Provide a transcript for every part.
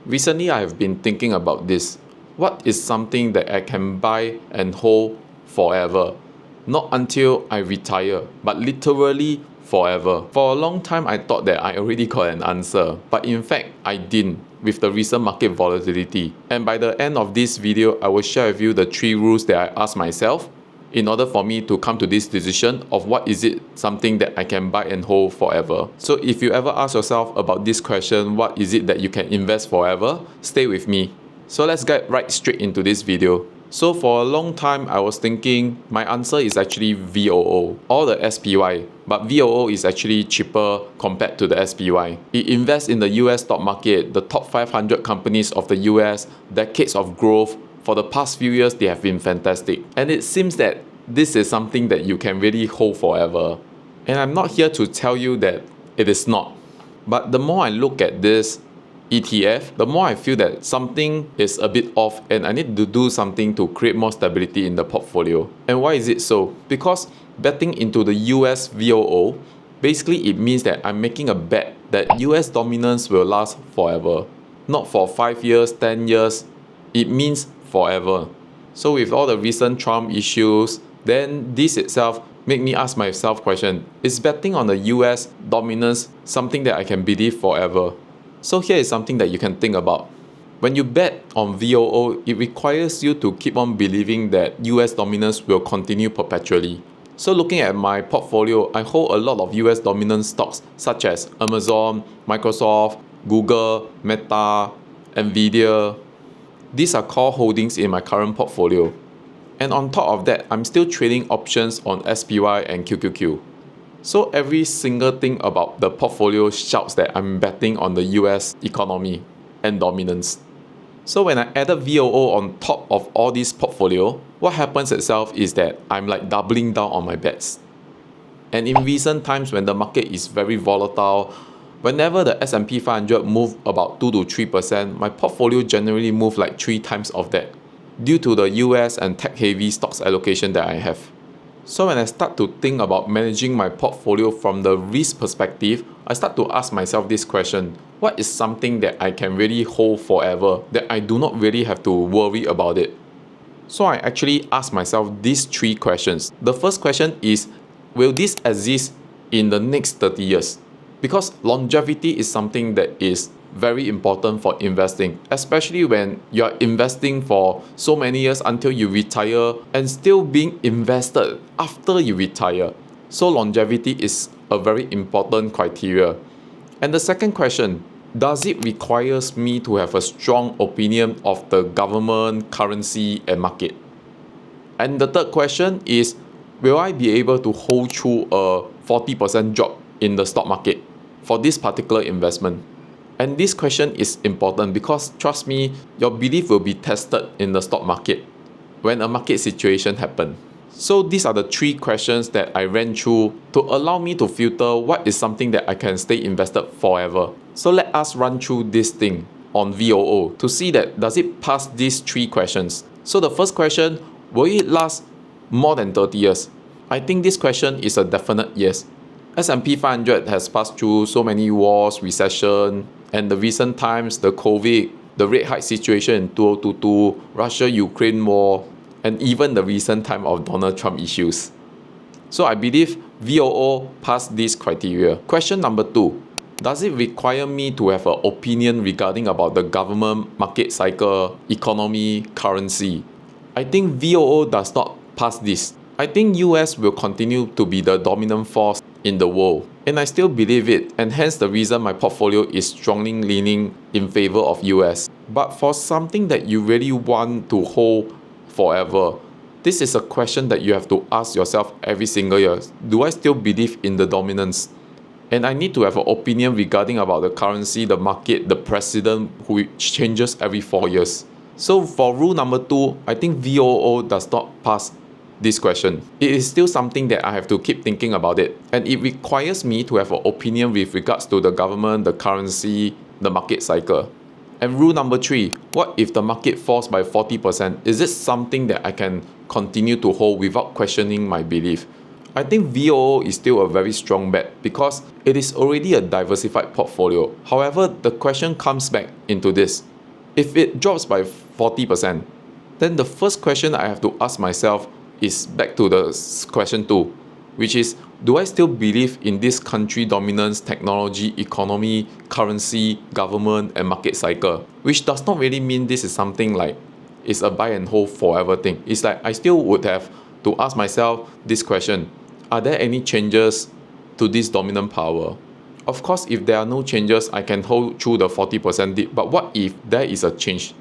Recently, I have been thinking about this. What is something that I can buy and hold forever? Not until I retire, but literally forever. For a long time, I thought that I already got an answer, but in fact, I didn't with the recent market volatility. And by the end of this video, I will share with you the 3 rules that I asked myself in order for me to come to this decision of what is it something that I can buy and hold forever. So if you ever ask yourself about this question, what is it that you can invest forever, stay with me. So let's get right straight into this video. So for a long time, I was thinking my answer is actually VOO or the SPY, but VOO is actually cheaper compared to the SPY. It invests in the US stock market, the top 500 companies of the US, decades of growth. For the past few years, they have been fantastic. And it seems that this is something that you can really hold forever. And I'm not here to tell you that it is not. But the more I look at this ETF, the more I feel that something is a bit off and I need to do something to create more stability in the portfolio. And why is it so? Because betting into the US VOO, basically it means that I'm making a bet that US dominance will last forever. Not for 5 years, 10 years, it means forever. So with all the recent Trump issues, then this itself made me ask myself question, is betting on the US dominance something that I can believe forever? So here is something that you can think about. When you bet on VOO, it requires you to keep on believing that US dominance will continue perpetually. So looking at my portfolio, I hold a lot of US dominant stocks such as Amazon, Microsoft, Google, Meta, Nvidia. These are core holdings in my current portfolio. And on top of that, I'm still trading options on SPY and QQQ. So every single thing about the portfolio shouts that I'm betting on the US economy and dominance. So when I added VOO on top of all this portfolio, what happens itself is that I'm like doubling down on my bets. And in recent times when the market is very volatile, whenever the S&P 500 move about 2 to 3%, my portfolio generally move like 3 times of that due to the US and tech-heavy stocks allocation that I have. So when I start to think about managing my portfolio from the risk perspective, I start to ask myself this question: what is something that I can really hold forever, that I do not really have to worry about it? So I actually ask myself these 3 questions. The first question is, will this exist in the next 30 years? Because longevity is something that is very important for investing, especially when you are investing for so many years until you retire and still being invested after you retire. So longevity is a very important criteria. And the second question, does it require me to have a strong opinion of the government, currency, and market? And the third question is, will I be able to hold through a 40% drop in the stock market for this particular investment? And this question is important because, trust me, your belief will be tested in the stock market when a market situation happens. So these are the 3 questions that I ran through to allow me to filter what is something that I can stay invested forever. So let us run through this thing on VOO to see that does it pass these 3 questions. So the first question, will it last more than 30 years? I think this question is a definite yes. S&P 500 has passed through so many wars, recession, and the recent times, the COVID, the rate hike situation in 2022, Russia-Ukraine war, and even the recent time of Donald Trump issues. So I believe VOO passed this criteria. Question number 2, does it require me to have an opinion regarding about the government, market cycle, economy, currency? I think VOO does not pass this. I think US will continue to be the dominant force in the world, and I still believe it, and hence the reason my portfolio is strongly leaning in favor of US. But for something that you really want to hold forever, this is a question that you have to ask yourself every single year. Do I still believe in the dominance? And I need to have an opinion regarding about the currency, the market, the president, who changes every 4 years. So for rule number 2, I think VOO does not pass this question. It is still something that I have to keep thinking about it, and it requires me to have an opinion with regards to the government, the currency, the market cycle. And rule number 3, what if the market falls by 40%? Is it something that I can continue to hold without questioning my belief? I think VOO is still a very strong bet because it is already a diversified portfolio. However, the question comes back into this. If it drops by 40%, then the first question I have to ask myself is back to the question 2, which is, do I still believe in this country dominance, technology, economy, currency, government, and market cycle? Which does not really mean this is something like it's a buy and hold forever thing. It's like I still would have to ask myself this question: are there any changes to this dominant power? Of course, if there are no changes, I can hold through the 40% dip. But what if there is a change?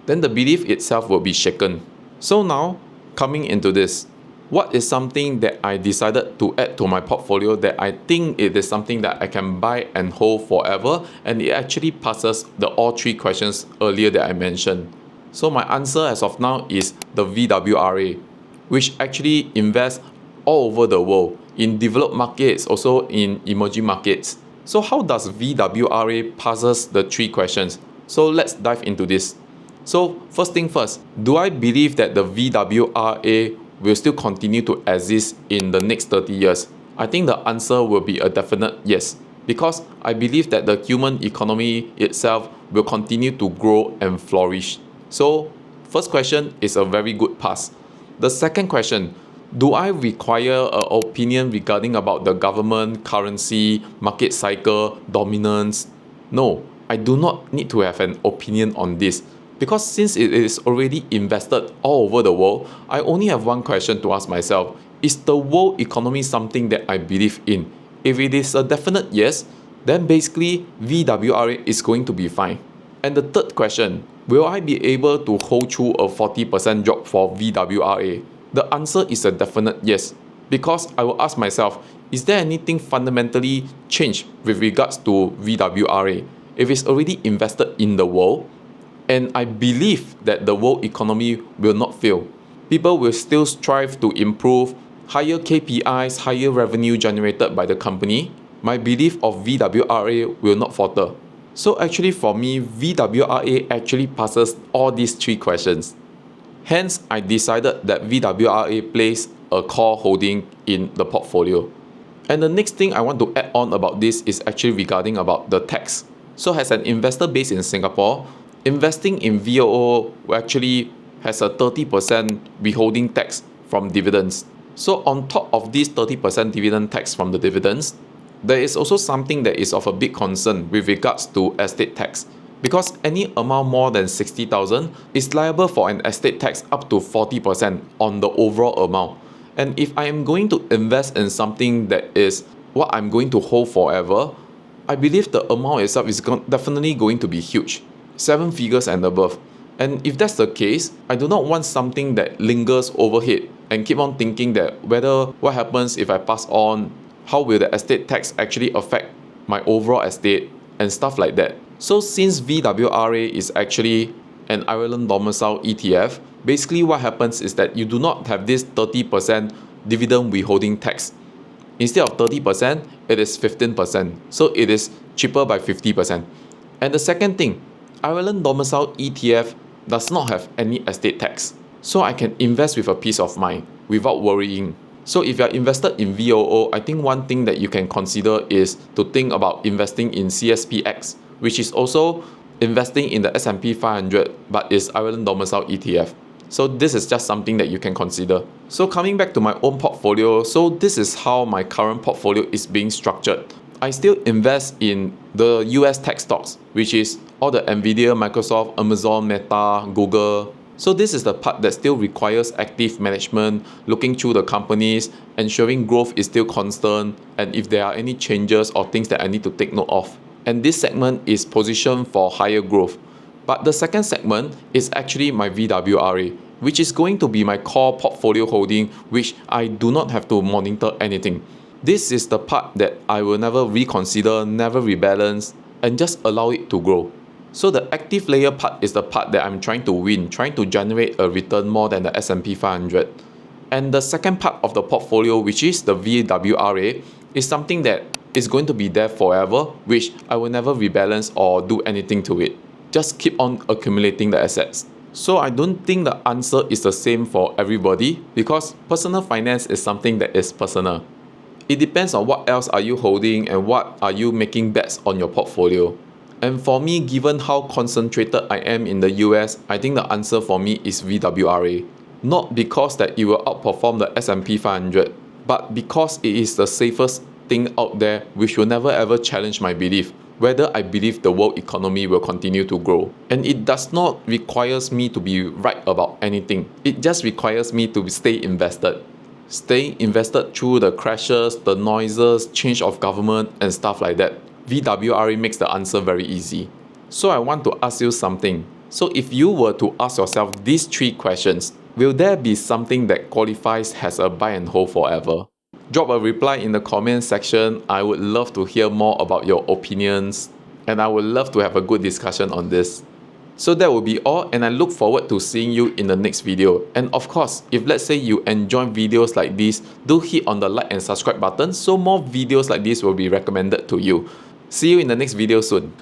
Then the belief itself will be shaken. So now, coming into this, what is something that I decided to add to my portfolio that I think it is something that I can buy and hold forever, and it actually passes the all 3 questions earlier that I mentioned? So my answer as of now is the VWRA, which actually invests all over the world, in developed markets, also in emerging markets. So how does VWRA passes the 3 questions? So let's dive into this. So first thing first, do I believe that the VWRA will still continue to exist in the next 30 years? I think the answer will be a definite yes, because I believe that the human economy itself will continue to grow and flourish. So first question is a very good pass. The second question, do I require an opinion regarding about the government, currency, market cycle, dominance? No, I do not need to have an opinion on this, because since it is already invested all over the world, I only have one question to ask myself: is the world economy something that I believe in? If it is a definite yes, then basically VWRA is going to be fine. And the third question, will I be able to hold through a 40% drop for VWRA? The answer is a definite yes, because I will ask myself, is there anything fundamentally changed with regards to VWRA? If it's already invested in the world, and I believe that the world economy will not fail, people will still strive to improve, higher KPIs, higher revenue generated by the company, my belief of VWRA will not falter. So actually for me, VWRA actually passes all these 3 questions. Hence, I decided that VWRA plays a core holding in the portfolio. And the next thing I want to add on about this is actually regarding about the tax. So as an investor based in Singapore, investing in VOO actually has a 30% withholding tax from dividends. So on top of this 30% dividend tax from the dividends, there is also something that is of a big concern with regards to estate tax, because any amount more than 60,000 is liable for an estate tax up to 40% on the overall amount. And if I am going to invest in something that is what I'm going to hold forever, I believe the amount itself is definitely going to be huge, 7 figures and above. And if that's the case, I do not want something that lingers overhead and keep on thinking that whether what happens if I pass on, how will the estate tax actually affect my overall estate and stuff like that. So since VWRA is actually an Ireland domicile ETF, basically what happens is that you do not have this 30% dividend withholding tax. Instead of 30%, it is 15%. So it is cheaper by 50%. And the second thing, Ireland domicile ETF does not have any estate tax. So I can invest with a peace of mind without worrying. So if you are invested in VOO, I think one thing that you can consider is to think about investing in CSPX, which is also investing in the S&P 500 but is Ireland domicile ETF. So this is just something that you can consider. So coming back to my own portfolio, so this is how my current portfolio is being structured. I still invest in the US tech stocks, which is all the Nvidia, Microsoft, Amazon, Meta, Google. So this is the part that still requires active management, looking through the companies, ensuring growth is still constant, and if there are any changes or things that I need to take note of. And this segment is positioned for higher growth. But the second segment is actually my VWRA, which is going to be my core portfolio holding, which I do not have to monitor anything. This is the part that I will never reconsider, never rebalance, and just allow it to grow. So the active layer part is the part that I'm trying to win, trying to generate a return more than the S&P 500. And the second part of the portfolio, which is the VWRA, is something that is going to be there forever, which I will never rebalance or do anything to it. Just keep on accumulating the assets. So I don't think the answer is the same for everybody, because personal finance is something that is personal. It depends on what else are you holding and what are you making bets on your portfolio. And for me, given how concentrated I am in the US, I think the answer for me is VWRA. Not because that it will outperform the S&P 500, but because it is the safest thing out there, which will never ever challenge my belief whether I believe the world economy will continue to grow. And it does not requires me to be right about anything. It just requires me to stay invested. Staying invested through the crashes, the noises, change of government and stuff like that. VWRA makes the answer very easy. So I want to ask you something. So if you were to ask yourself these 3 questions, will there be something that qualifies as a buy and hold forever? Drop a reply in the comment section. I would love to hear more about your opinions and I would love to have a good discussion on this. So that will be all, and I look forward to seeing you in the next video. And of course, if let's say you enjoy videos like this, do hit on the like and subscribe button so more videos like this will be recommended to you. See you in the next video soon.